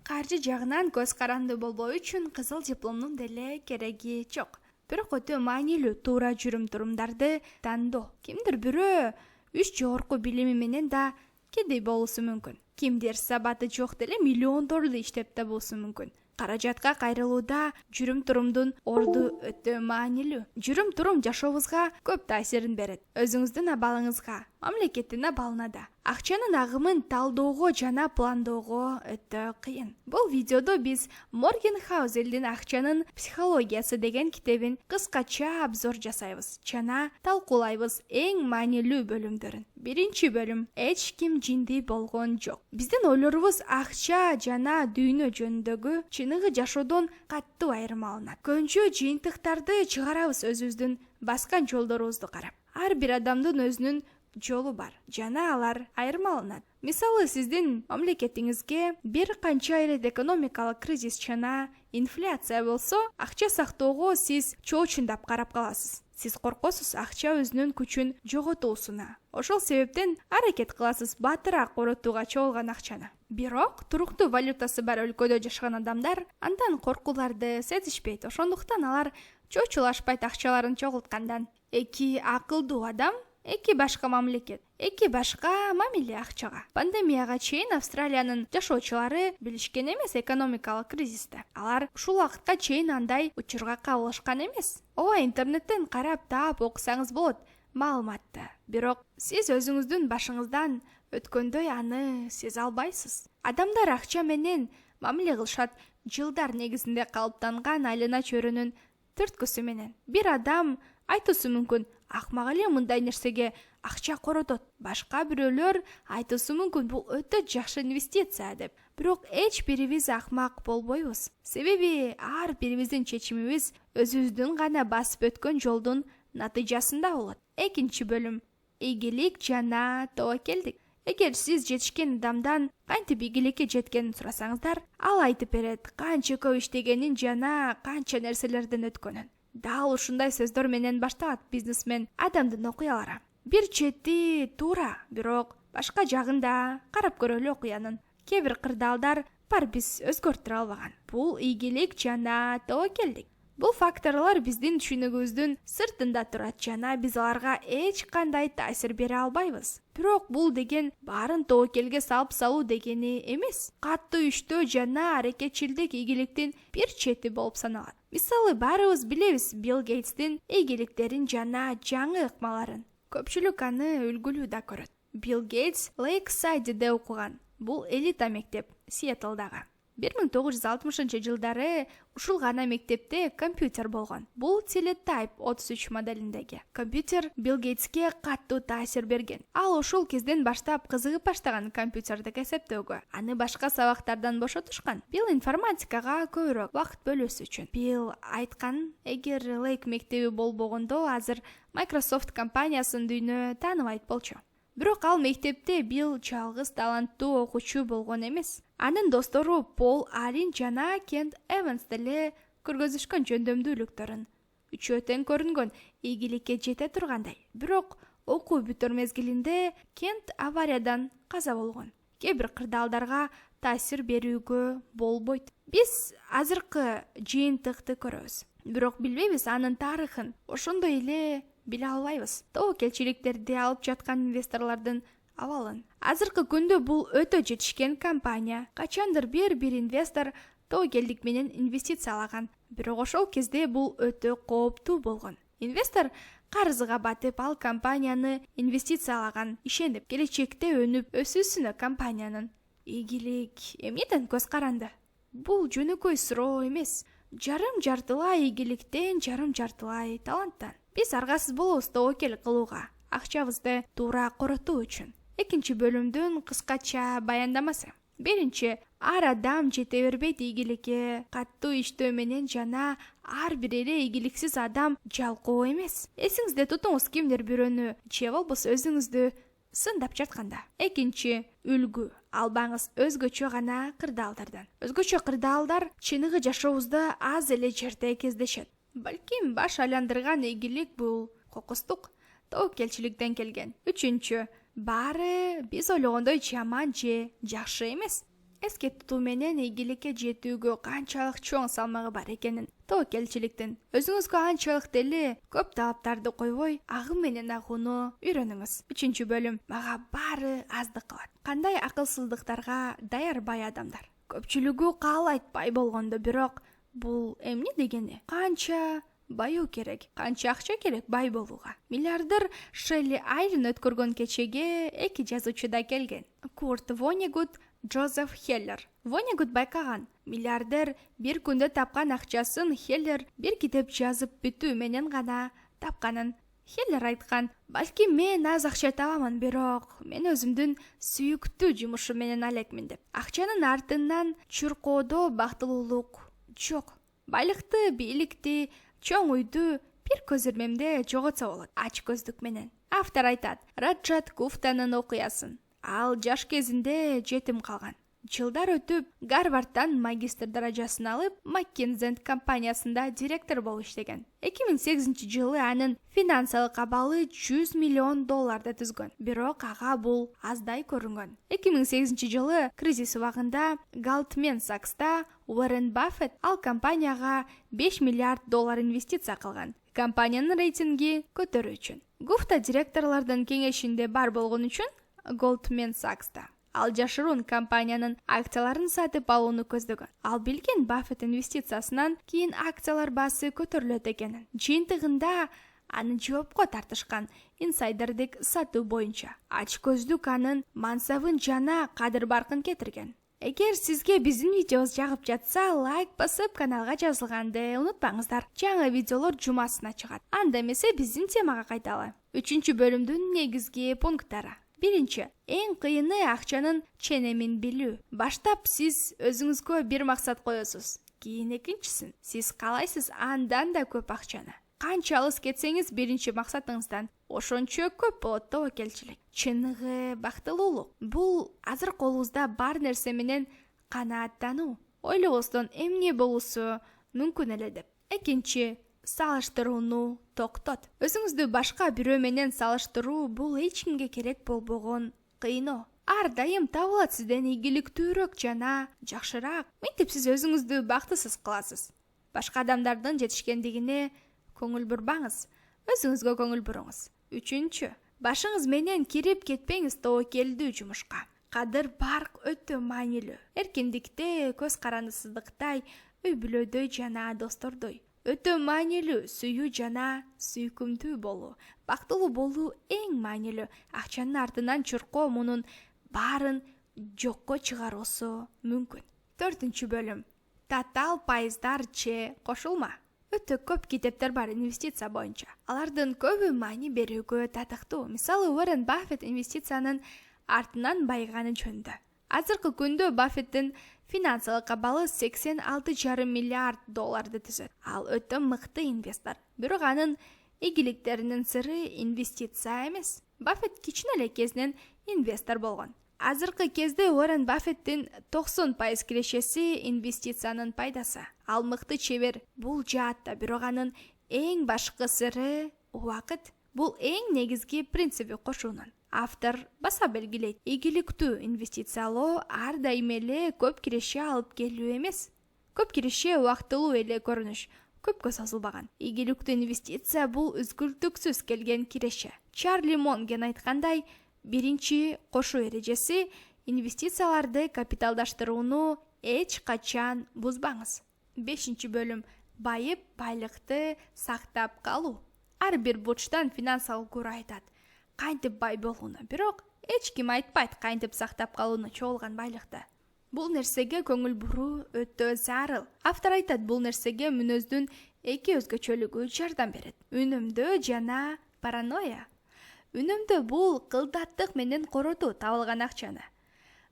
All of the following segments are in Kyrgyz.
каржы жагынан көз каранды болбоо үчүн кызыл дипломдун деле кереги жок. Бирок өтө маанилүү туура жүрүм-турумдарды тандоо. Кимдир бирөө үч жогорку билими менен да кедей болуусу мүмкүн. Кимдир сабаты жок деле $миллиондорду иштеп табуусу мүмкүн. Каражатка кайрылууда жүрүм-турумдун орду өтө маанилүү. Жүрүм-турум жашообузга көп таасирин берет. Өзүңүздүн абалыңызга, мамлекеттин абалына да. Акчанын агымын талдоого жана пландоого өтө кыйын. Бул видеодо биз Морген Хауселдин «Акчанын психологиясы» деген китебин кыскача обзор жасайбыз жана талкуулайбыз эң маанилүү бөлүмдөрүн. Биринчи бөлүм: эч ким жиндей болгон жок. Биздин ойлорубуз акча жана дүйнө жөнүндөгү чыныгы жашоодон катуу айырмаланат. Көбүнчө жыйынтыктарды чыгарабыз өзүбүздүн баскан жолдорубузду карап. Ар бир адамдын өзүнүн жолу бар жана алар айырмаланат. Мисалы, сиздин мамлекетиңизге бир канча ирет экономикалык кризис жана инфляция болсо, акча сактоого сиз чоочундап карап каласыз. Сиз коркосуз акча өзүнүн күчүн жоготуусуна. Ошол себептен аракет кыласыз батыраак коротууга чогулган акчаны. Бирок туруктуу валютасы бар өлкөдө жашаган адамдар андан коркууларды сезишпейт. Ошондуктан алар чоочулашпайт акчаларын чогулткандан. Эки акылдуу адам, эки башка мамлекет, эки башка мамиле акчага. Пандемияга чейин Австралиянын жашоочулары билишкен эмес экономикалык кризисти. Алар ушул убакытка чейин андай учурга кабылышкан эмес. Ооба, интернеттен карап таап окусаңыз болот маалыматты. Бирок сиз өзүңүздүн башыңыздан өткөндөй аны сезе албайсыз. Адамдар акча менен мамиле кылышат жылдар негизинде калыптанган айлана чөйрөнүн түрткүсү менен. Бир адам айтуусу мүмкүн: акмак эле мындай нерсеге акча коротот. Башка бирөөлөр айтуусу мүмкүн: бул өтө жакшы инвестиция деп. Бирок эч бирибиз акмак болбойбуз. Себеби ар бирибиздин чечимибиз өзүбүздүн гана басып өткөн жолдун натыйжасында болот. Экинчи бөлүм: ийгилик жана тобокелдик. Эгер сиз жетишкен адамдан кантип ийгиликке жеткенин сурасаңыздар, ал айтып берет канча көп иштегенин жана канча нерселерден өткөнүн. Дал ушундай сөздөр менен башталат бизнесмен адамдын окуялары. Бир чети туура, бирок башка жагын да карап көрөлү окуянын. Кээ бир кырдаалдар бар биз өзгөртүрө албаган. Бул ийгилик жана тобокелдик. Бул факторлор биздин түшүнүгүбүздүн сыртында турат жана биз аларга эч кандай таасир бере албайбыз. Бирок бул деген баарын тобокелге салып салуу дегени эмес. Катуу иштөө жана аракетчилдик ийгиликтин бир чети болуп саналат. Мисалы, баарыбыз билебиз Билл Гейтстин ийгиликтерин жана жаңы ыкмаларын. Көпчүлүк аны үлгүлүү да көрөт. Билл Гейтс Лейксайдде окуган. Бул элита мектеп, Сиэтлдагы. 1960-жылдары ушул гана мектепте компьютер болгон. Бул Teletype 33 моделиндеги компьютер Билл Гейтске катуу таасир берген. Ал ошол кезден баштап кызыгып баштаган компьютерди эсептөөгө. Аны башка сабактардан бошотушкан. Билл информатикага көбүрөөк убакыт бөлүүсү үчүн. Билл айткан: эгер Лейк мектеби болбогондо, азыр Microsoft компаниясын дүйнө тааныбайт болчу. Бирок ал мектепте Билл жалгыз таланттуу окуучу болгон эмес. Анын достору Пол Аллен жана Кент Эванс деле көргөзүшкөн жөндөмдүүлүктөрүн. Үчөө тең көрүнгөн, ийгиликке жете тургандай. Бирок окуу бүтөр мезгилинде Кент авариядан каза болгон. Кээ бир кырдаалдарга таасир берүүгө болбойт. Биз азыркы жыйынтыкты көрөбүз, бирок билбейбиз анын тарыхын. Ошондой эле биле албайбыз тобокелчиликтерди алып жаткан инвесторлордун абалын. Азыркы күндө бул өтө жетишкен компания. Качандыр бир инвестор тобокелдик менен инвестициялаган. Бирок ошол кезде бул өтө кооптуу болгон. Инвестор карызга батып, ал компанияны инвестициялаган, ишенип келечекте өнүп өсүүсүнө компаниянын. Ийгилик эмнеден көз каранды? Бул жөнөкөй суроо эмес. Жарым жартылай ийгиликтен, жарым жартылай таланттан. Биз аргасыз болобуз тобокел кылууга, акчабызды туура коротуу үчүн. Экинчи бөлүмдүн кыскача баяндамасы. Биринчи, ар адам жете бербейт ийгиликке. Катуу иштөө менен жана ар бир эле ийгиликсиз адам жалкоо эмес. Эсиңизде тутуңуз, кимдир бирөөнү же болбосо өзүңүздү сындап жатканда. Экинчи, үлгү албаңыз өзгөчө гана кырдаалдардан. Өзгөчө кырдаалдар чыныгы жашообузда аз эле жерде кездешет. Балким баш айландырган ийгилик бул кокустук, тобокелчиликтен келген. Үчүнчү, баары биз ойлогондой жаман же жакшы эмес. эске тутуу менен ийгиликке жетүүгө канчалык чоң салмагы бар экенин, тобокелчиликтин өзүңүзгө анчалык деле көп талаптарды койбой, агым менен агууну үйрөнүңүз. 3-бөлүм мага баары аздык кылат. Кандай акылсыздыктарга даяр бай адамдар. Көпчүлүгү каалайт бай болгондо, бирок бул эмне дегени? Канча баю керек, канча акча керек бай болууга? Миллиардер Шелли Айлен өткөргөн кечеге 2 жазуучу да келген. Курт Воннегут, Джозеф Хеллер. Воннегут байкаган, миллиардер бир күндө тапкан акчасын Хеллер бир китеп жазып бүтүү менен гана тапканын. Хеллер айткан, балки мен аз акча табамын, бирок мен өзүмдүн сүйүктүү жумушум менен алекмин деп. Акчанын артынан чуркоодо бактылуулук жок. Байлыкты, бийликти, чоң үйдү бир көзөрмөмдө жоготсо болот, ач көздүк менен. Автор айтат, Раджат Гуфтанын окуясын. Ал жаш кезинде жетим калган. Жылдар өтүп, Гарвардтан магистр даражасын алып, McKinsey компаниясында директор болуп иштеген. 2008-жылы анын финансылык абалы $100 миллион түзгөн. Бирок ага бул аздай көрүнгөн. 2008-жылы кризис убагында Goldman Sachs'та Уоррен Баффет ал компанияга $5 миллиард инвестиция кылган. Компаниянын рейтинги көтөрүү үчүн. Гуфта директорлордун кеңешинде бар болгон үчүн Goldman Sachs'та. Ал жашыруун компаниянын акцияларын сатып алууну көздөгөн. Ал билген Баффет инвестициясынан кийин акциялар баасы көтөрүлөт экенин. Жыйынтыгында аны жоопко тартышкан инсайдердик сатуу боюнча. Ач көздүк анын мансабын жана кадыр баркын кетирген. Эгер сизге биздин видеобуз жагып жатса, лайк басып, каналга жазылганды унутпаңыздар. Жаңы видеолор жумасына чыгат. Анда эмесе биздин темага кайталы. 3-бөлүмдүн негизги пункттары. Биринчи, эң кыйыны акчанын ченемин билүү. Баштап сиз өзүңүзгө бир максат коесуз. Кийин экинчисин, сиз каалайсыз андан да көп акчаны. Канча алыс кетсеңиз биринчи максатыңыздан ошончо көп болот тобокелчилик. Чыныгы бактылуулук. Бул азыр колубузда бар нерсе менен канааттануу. Ойлобостон эмне болуусу мүмкүн эле деп. Экинчи, салыштырууну токтот. Өзүңүздү башка бирөө менен салыштыруу бул эч кимге керек болбогон кыйноо. Ар дайым табылат сизден ийгиликтүүрөөк жана жакшыраак. Мынтип сиз өзүңүздү бактысыз кыласыз. Башка адамдардын жетишкендигине көңүл бурбаңыз, өзүңүзгө көңүл буруңуз. 3-чү, башыңыз менен кирип кетпеңиз тобокелдүү жумушка. Кадыр барк өтө маанилүү. Эркиндикте, көз карандысыздыктай, үй бүлөдөй жана достордой. Өтө маанилүү сүйүү жана сүйкүмдүү болуу. Бактылуу болуу эң маанилүү. Акчанын артынан чуркоо мунун баарын жокко чыгаруусу мүмкүн. 4-бөлүм. Татаал пайыздар же кошулма. Өтө көп китептер бар инвестиция боюнча. Алардын көбү маани берүүгө татыктуу. Мисалы, Уоррен Баффет инвестициянын артынан байганы жөнүндө. Азыркы күндө Баффеттин финансылык абалы $86,5 миллиард түзөт. Ал өтө мыкты инвестор. Бирок анын ийгиликтеринин сыры инвестиция эмес. Баффет кичине эле кезинен инвестор болгон. Азыркы кезде Уоррен Баффеттин 90% кирешеси инвестициянын пайдасы. Ал мыкты чебер бул жаатта, бирок анын эң башкы сыры убакыт. Бул эң негизги принциби кошуунун. Автор баса белгилейт, ийгиликтүү инвестициялоо ар дайым эле көп киреше алып келүү эмес. Көп киреше убактылуу эле көрүнүш, көпкө созулбаган. Ийгиликтүү инвестиция бул үзгүлтүксүз келген киреше. Чарли Монген айткандай, биринчи кошуу эрежеси инвестицияларды капиталдаштырууну эч качан бузбаңыз. 5-бөлүм. Байып, байлыкты сактап калуу. Ар бир бурчтан финансылык гуру айтат, кантип бай болууну, бирок эч ким айтпайт кантип сактап калууну чогулган байлыкты. Бул нерсеге көңүл буруу өтө зарыл. Автор айтат, бул нерсеге мүнөздүн эки өзгөчөлүгү жардам берет. Үнөмдөө жана паранойя. Үнөмдөө бул кылдаттык менен коротуу табылган акчаны.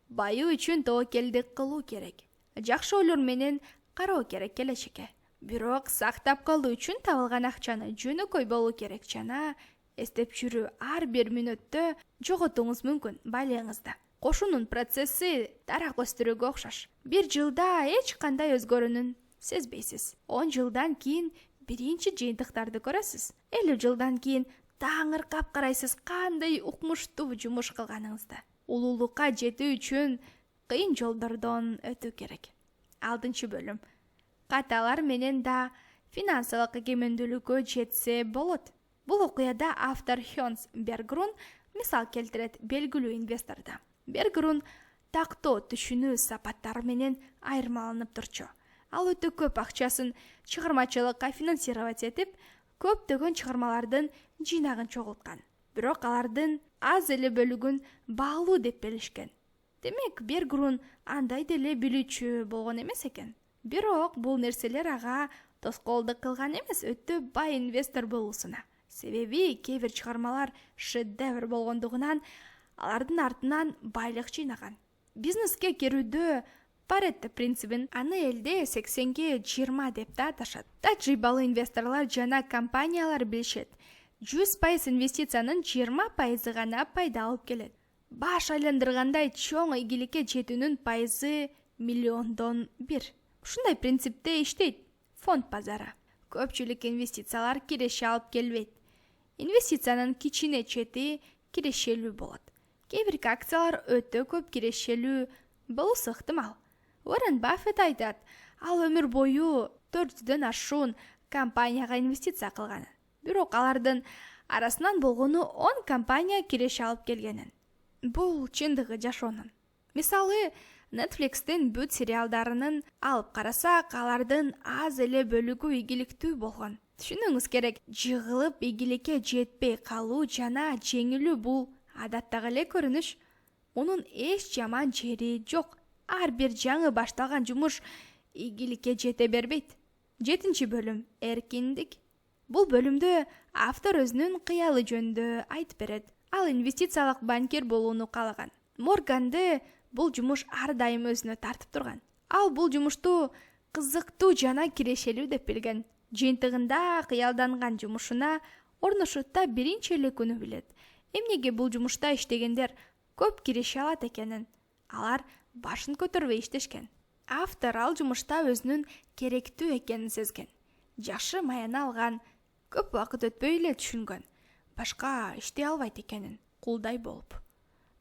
Байуу үчүн тобокелдик кылуу керек. Жакшы ойлор менен кароо керек келечекке. Бирок сактап калуу үчүн табылган акчаны жөнөкөй болуу керек жана эстеп жүрүү ар бир мүнөттө жоготууңуз мүмкүн байлыгыңызды. Кошуунун процесси дарак өстүрүүгө окшош. 1 жылда эч кандай өзгөрүүнүн сезбейсиз. 10 жылдан кийин биринчи жыйынтыктарды көрөсүз. 50 жылдан кийин таңыркап карайсыз кандай укмуштуу жумуш кылганыңызды. Улуулукка жетүү үчүн кыйын жолдордон өтүү керек. 6 бөлүм. Каталар менен да финансылык эгемендүүлүккө жетсе болот. Бул окуяда автор Хёнс Бергрун мисал келтирет белгилүү инвесторду. Бергрун тактоо түшүнүү сапаттары менен айырмаланып турчу. Ал өтө көп акчасын чыгармачылыкка финансировать этип, көптөгөн чыгармалардын жыйнагын чогулткан. Бирок алардын аз эле бөлүгүн баалуу деп билишкен. Демек, Бергрун андай деле билүүчү болгон эмес экен. Бирок бул нерселер ага тоскоолдук кылган эмес, өтө бай инвестор болуусуна. Себеби кээ бир чыгармалар шедевр болгондугунан алардын артынан байлык жыйнаган. Бизнеске кирүүдө Паретто принцибин аны элде 80-20 деп да аташат. Тажрыйбалуу инвесторлор жана компаниялар билишет. 100% инвестициянын 20% гана пайда алып келет. Баш айландыргандай чоң ийгиликке жетүүнүн пайызы миллиондон 1. Ушундай принципте иштейт фонд базары. Көпчүлүк инвестициялар киреше алып келбейт. Инвестициянын кичине чети кирешелүү болот. Кээ бир акциялар өтө көп кирешелүү болуусу ыктымал. Уоррен Баффет айтат, ал өмүр бою 400дөн ашуун компанияга инвестиция кылганын. Бирок алардын арасынан болгону 10 компания киреше алып келгенин. Бул чындыгы жашоонун. Мисалы, Netflix'тин бүт сериалдарынын алып карасак, алардын аз эле бөлүгү ийгиликтүү болгон. Түшүнүңүз керек, жыгылып ийгиликке жетпей калуу жана жеңилүү бул адаттагы эле көрүнүш. Мунун эч жаман жери жок. Ар бир жаңы башталган жумуш ийгиликке жете бербейт. 7 бөлүм. Эркиндик. Бул бөлүмдө автор өзүнүн кыялы жөнүндө айтып берет. Ал инвестициялык банкир болууну каалаган. Морганды бул жумуш ар дайым өзүнө тартып турган. Ал бул жумушту кызыктуу жана кирешелүү деп билген. Жыйынтыгында кыялданган жумушуна орношутта биринчи эле күнү билет. Эмнеге бул жумушта иштегендер көп киреше алат экенин алар башын көтөрбөй иштешкен. Автор ал жумушта өзүнүн керектүү экенин сезген. Жашы маяна алган, көп убакыт өтпөй эле түшүнгөн. Башка иштей албайт экенин кулдай болуп.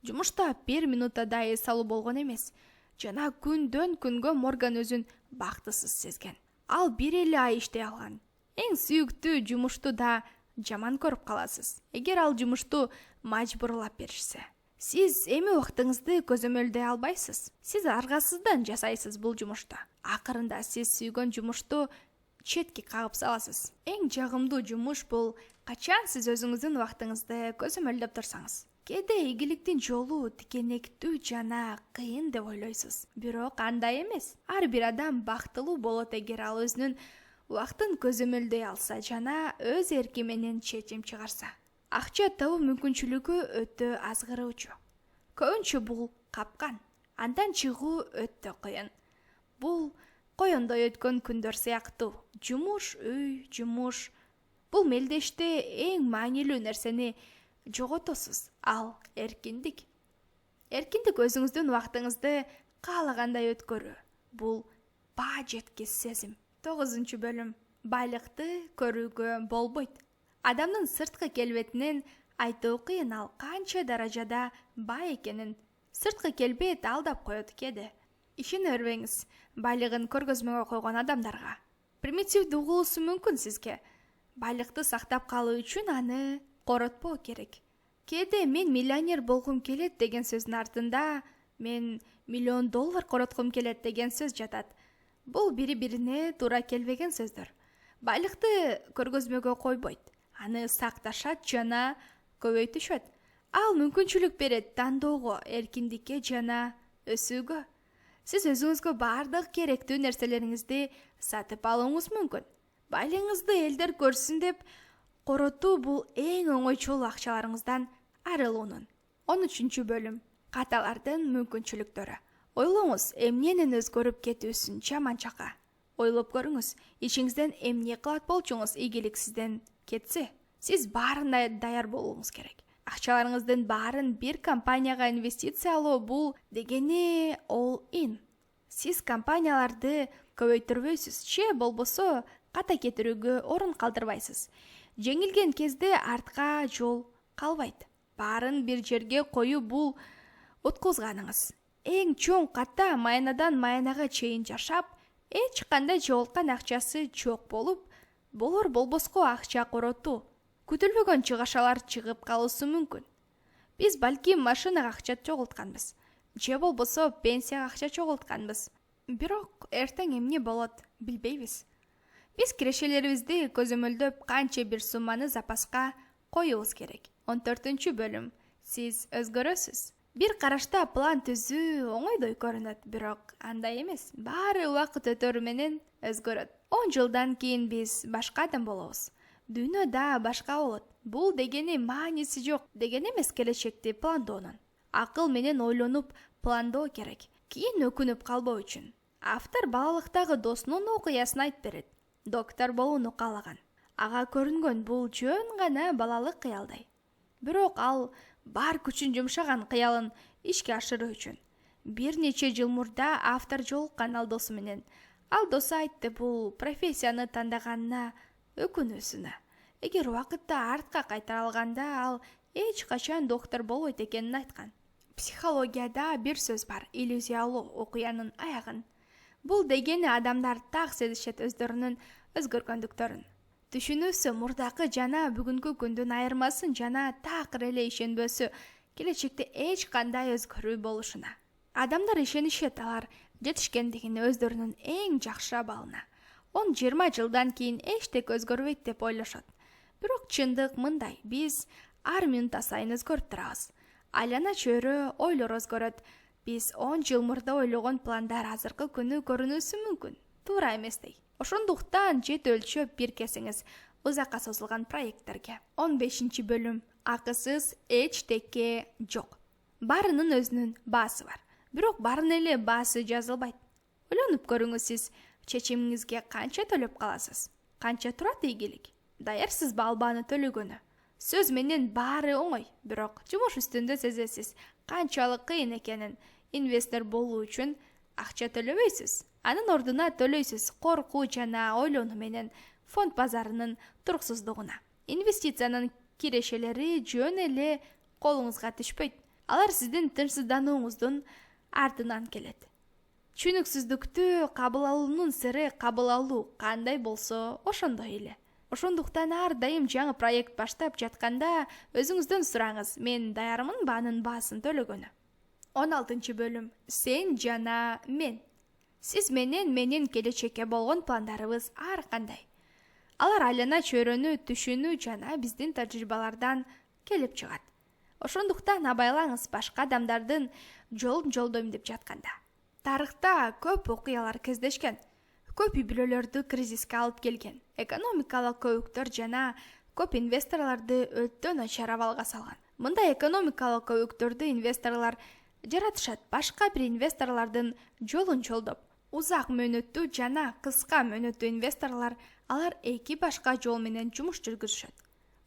Жумушта 1 минутта да эс алуу болгон эмес. Жана күндөн күнгө Морган өзүн бактысыз сезген. Ал 1 эле ай иштей алган. Эң сүйүктүү жумушту да жаман көрүп каласыз, эгер ал жумушту мажбурлап беришсе. Сиз эми убактыңызды көзөмөлдөй албайсыз. Сиз аргасыздан жасайсыз бул жумушта. Акырында сиз сүйгөн жумушту четке кагып саласыз. Эң жагымдуу жумуш бул качан сиз өзүңүздүн убактыңызды көзөмөлдөп турсаңыз. Кээде ийгиликтин жолу тикенектүү жана кыйын деп ойлойсуз. Бирок андай эмес. Ар бир адам бактылуу болот эгер ал өзүнүн убактын көзөмөлдөй алса жана өз эрки менен чечим чыгарса. Акча табуу мүмкүнчүлүгү өтө азгыруучу. Көбүнчө бул капкан. Андан чыгуу өтө кыйын. Бул коёндой өткөн күндөр сыяктуу. Жумуш, үй, жумуш. Бул мелдеште эң маанилүү нерсени жоготосуз. Ал эркиндик. Эркиндик өзүңүздүн убактыңызды каалагандай өткөрүү. Бул баа жеткис сезим. 9 бөлүм. Байлыкты көрүүгө болбойт. Адамдын сырткы келбетинен айтуу кыйын, ал канча даражада бай экенин. Сырткы келбет алдап коет кээде. Ишене бербеңиз байлыгын көргөзмөгө койгон адамдарга. Примитивдүү угулуусу мүмкүн сизге. Байлыкты сактап калуу үчүн аны коротпоо керек. Кээде мен миллионер болгум келет деген сөздүн артында мен $1 миллион короткум келет деген сөз жатат. Бул бири-бирине туура келбеген сөздөр. Байлыкты көргөзмөгө койбойт. Аны сакташат жана көбөйтүшөт. Ал мүмкүнчүлүк берет тандоого, эркиндикке жана өсүүгө. Сиз өзүңүзгө бардык керектүү нерселериңизди сатып алууңуз мүмкүн. Байлыгыңызды элдер көрсүн деп коротуу бул эң оңойчол акчаларыңыздан арылуунун. 13 бөлүм. Каталардын мүмкүнчүлүктөрү. Ойлоңуз, эмненин өзгөрүп кетүүсүн жаман жакка. Ойлоп көрүңүз, ичиңизден эмне кылат болчуңуз ийгилик сизден кетсе, сиз баарына даяр болууңуз керек. Акчаларыңыздын баарын бир компанияга инвестиция алуу бул дегени all in. Сиз компанияларды көбөйтүрбөйсүз, же болбосо ката кетирүүгө орун калтырбайсыз. Жеңилген кезде артка жол калбайт. Баарын бир жерге коюу бул уткузганыңыз. эң чоң катта майнадан майнага чейин жашап, эч кандай жоголткан акчасы жок болор болбоско акча коротуу, күтүлбөгөн чыгашалар чыгып калуусу мүмкүн. Биз балким машинага акча жоголтканбыз, же болбосо пенсияга акча жоголтканбыз. Бирок эртең эмне болот, билбейбиз. Биз кирешелерибизди көзөмөлдөп канча бир сумманы запаска коюбуз керек. 14-бөлүм. Сиз өзгөрөсүз. Бир карашта план түзүү оңойдой көрүнөт, бирок андай эмес. Баары убакыт өтөрү менен өзгөрөт. 10 жылдан кийин биз башка адам болобуз. Дүйнө да башка болот. Бул дегени мааниси жок деген эмес келечекти пландоонун. Акыл менен ойлонуп пландоо керек. Кийин өкүнүп калбоо үчүн. Автор балалыктагы досунун окуясын айтып берет. Доктор болууну каалаган. Ага көрүнгөн бул жөн гана балалык кыялдай. Бирок ал бар күчүн жумшаган кыялын ишке ашыруу үчүн. Бир нече жыл мурда автор жолуккан ал досу менен. Ал досу айтты бул профессияны тандаганына өкүнүүсүнө. Эгер убакытта артка кайтара алганда ал эч качан доктор болбойт экенин айткан. Психологияда бир сөз бар, иллюзиялуу окуянын аягын. Бул дегени адамдар так сезишет өздөрүнүн өзгөргөндүктөрүн. Түшүнүүсү мурдакы жана бүгүнкү күндүн айырмасын жана такыр эле ишенбөөсү келечекте эч кандай өзгөрүү болушуна. Адамдар ишенишет алар жетишкендигине өздөрүнүн эң жакшы абалына. 10-20 жылдан кийин эчтеке өзгөрбөйт деп ойлошот. Бирок чындык мындай, биз ар минут сайын өзгөрүп турабыз. Айлана чөйрө, ойлор өзгөрөт. Биз 10 жыл мурда ойлогон пландар азыркы күнү көрүнүшү мүмкүн. Туура эместей. Ошондуктан жет өлчөп биркесиңиз узакка созулган проекттерге. 15-бөлүм. Акысыз эчтеке жок. Баарынын өзүнүн баасы бар. Бирок баарынын эле баасы жазылбайт. Ойлонуп көрүңүз, сиз чечимиңизге канча төлөп каласыз? Канча турат ийгилик? Даярсызбы ал бааны төлөгөнү? Сөз менен баары оңой, бирок жумуш үстүндө сезесиз канчалык кыйын экенин. Инвестор болуу үчүн акча төлөбөйсүз. Анын ордуна төлөйсүз коркуу жана ойлонуу менен фонд базарынын туруксуздугуна. Инвестициянын кирешелери жөн эле колуңузга түшпөйт. Алар сиздин тынчсызданууңуздун артынан келет. Түшүнүксүздүктү кабыл алуунун сыры кабыл алуу кандай болсо ошондой эле. Ошондуктан ар дайым жаңы проект баштап жатканда өзүңүздөн сураңыз, мен даярмынбы анын баасын төлөгөнү? 16-бөлүм. Сен жана мен. Сиз менен менин келечекке болгон пландарыбыз ар кандай. Алар айлана чөйрөнү түшүнүү жана биздин тажрыйбалардан келип чыгат. Ошондуктан абайлаңыз, башка адамдардын жолун жолдойм деп жатканда. Тарыхта көп окуялар кездешкен. Көп үй-бүлөлөрдү кризиске алып келген. Экономикалык көбүктөр жана көп инвесторлорду өтө начар абалга салган. Мындай экономикалык көбүктөрдү инвесторлор жаратышат. Башка бир инвесторлордун жолун жолдоп, узак мөөнөттүү жана кыска мөөнөттүү инвесторлор алар эки башка жол менен жумуш жүргүзүшөт.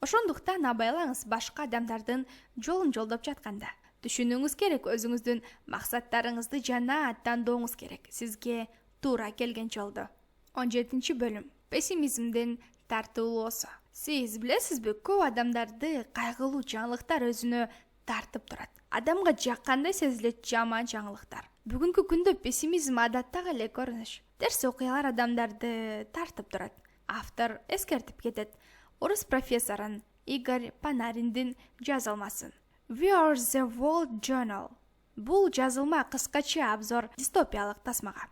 Ошондуктан абайлаңыз, башка адамдардын жолун жолдоп жатканда. Түшүнүүңүз керек, өзүңүздүн максаттарыңызды жана тандооңуз керек. Сизге туура келген жолду. 17-бөлүм. Пессимизмдин тартуулоосу. Сиз билесизби, көп адамдарды кайгылуу жаңылыктар өзүнө тартып турат. Адамга жаккандай сезилет жаман жаңылыктар. Бүгүнкү күндө пессимизм адаттагы эле көрүнүш. Терс окуялар адамдарды тартып турат. Автор эскертип кетет. Орус профессорун Игорь Панариндин жазылмасын. We are the World Journal. Бул жазылма кыскача обзор дистопиялык тасмага.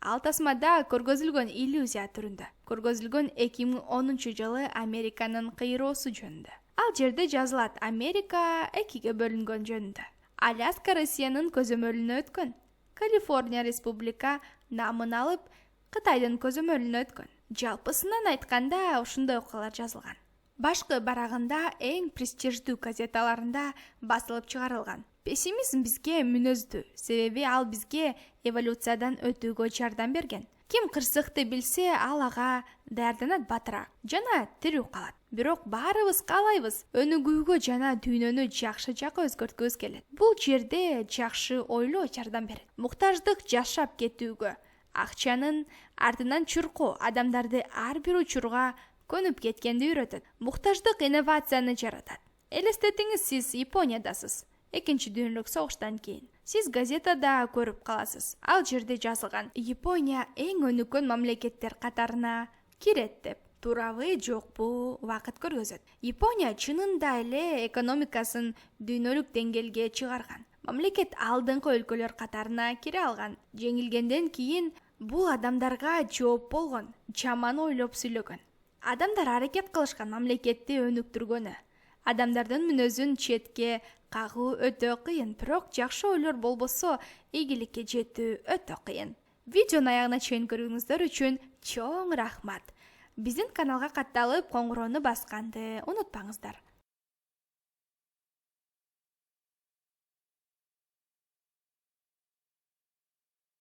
Ал тасмада көргөзүлгөн иллюзия түрүндө. Көргөзүлгөн 2010 жылы Американын кыйроосу жөнүндө. Ал жерде жазылат Америка экиге бөлүнгөн жөнүндө. Аляска Россиянын көзөмөлүнө өткөн. Калифорния республика намын алып, Кытайдын көзөмөлүнө өткөн. Жалпысынан айтканда ушундай окуялар жазылган. Башкы барагында эң престиждүү газеталарында басылып чыгарылган. Пессимизм бизге мүнөздүү, себеби ал бизге эволюциядан өтүүгө жардам берген. Ким кырсыкты билсе, ал ага даярданат батыраак жана тирүү калат. Бирок баарыбыз каалайбыз өнүгүүгө жана дүйнөнү жакшы жакка өзгөрткүбүз келет. Бул жерде жакшы ойлоо жардам берет. Муктаждык жашап кетүүгө, акчанын артынан чуркоо адамдарды ар бир учурга көнүп кеткенди үйрөтөт. Муктаждык инновацияны жаратат. Элестетиңиз, сиз Япониядасыз. экинчи дүйнөлүк согуштан кийин. Сиз газетада көрүп каласыз. Ал жерде жазылган Япония эң өнүккөн мамлекеттер катарына кирет деп. Туурабы жокпу убакыт көргөзөт. Япония чынында эле экономикасын дүйнөлүк деңгээлге чыгарган. Мамлекет алдыңкы өлкөлөр катарына кире алган. Жеңилгенден кийин бул адамдарга жооп болгон, жаман ойлоп сүйлөгөн. Адамдар аракет кылышкан мамлекетти өнүктүргөнү. Адамдардын мүнөзүн четке кагуу өтө кыйын, бирок жакшы ойлор болбосо ийгиликке жетүү өтө кыйын. Видеону аягына чейин көргөнүңүздөр үчүн чоң рахмат. Биздин каналга катталып, коңгуроону басканды унутпаңыздар.